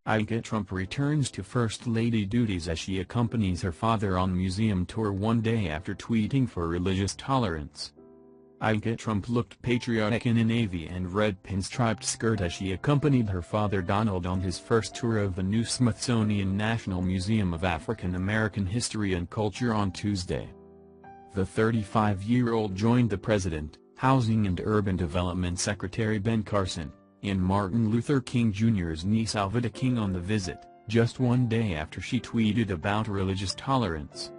Ivanka Trump returns to First Lady duties as she accompanies her father on museum tour one day after tweeting for religious tolerance. Ivanka Trump looked patriotic in a navy and red pinstriped skirt as she accompanied her father Donald on his first tour of the new Smithsonian National Museum of African American History and Culture on Tuesday. The 35-year-old joined the President, Housing and Urban Development Secretary Ben Carson, and Martin Luther King Jr.'s niece Alveda King on the visit, just one day after she tweeted about religious tolerance.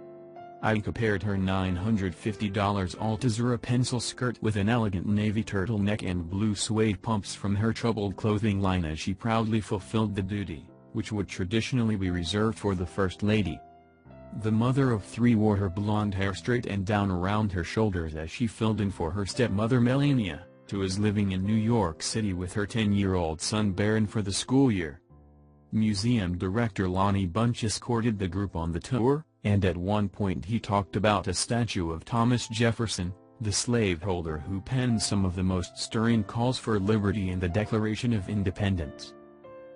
Ivanka paired her $950 Altuzarra pencil skirt with an elegant navy turtleneck and blue suede pumps from her troubled clothing line as she proudly fulfilled the duty, which would traditionally be reserved for the First Lady. The mother of three wore her blonde hair straight and down around her shoulders as she filled in for her stepmother Melania, who is living in New York City with her 10-year-old son Barron for the school year. Museum director Lonnie Bunch escorted the group on the tour, and at one point he talked about a statue of Thomas Jefferson, the slaveholder who penned some of the most stirring calls for liberty in the Declaration of Independence.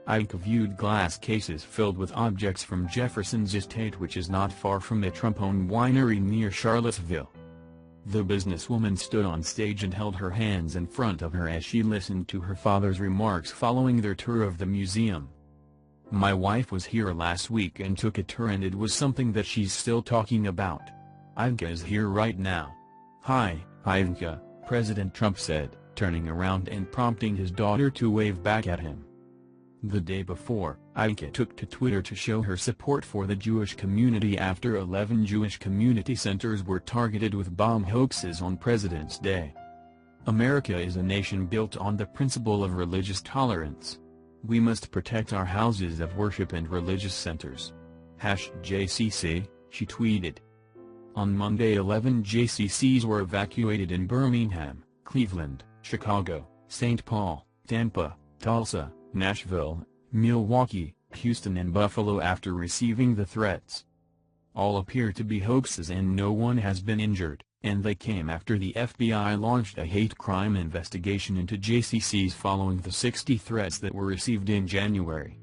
Ivanka viewed glass cases filled with objects from Jefferson's estate, which is not far from a Trump-owned winery near Charlottesville. The businesswoman stood on stage and held her hands in front of her as she listened to her father's remarks following their tour of the museum. "My wife was here last week and took a tour, and it was something that she's still talking about. Ivanka is here right now. Hi, Ivanka," President Trump said, turning around and prompting his daughter to wave back at him. The day before, Ivanka took to Twitter to show her support for the Jewish community after 11 Jewish community centers were targeted with bomb hoaxes on President's Day. "America is a nation built on the principle of religious tolerance. We must protect our houses of worship and religious centers. #JCC, she tweeted. On Monday 11 JCCs were evacuated in Birmingham, Cleveland, Chicago, St. Paul, Tampa, Tulsa, Nashville, Milwaukee, Houston and Buffalo after receiving the threats. All appear to be hoaxes and no one has been injured, and they came after the FBI launched a hate crime investigation into JCCs following the 60 threats that were received in January.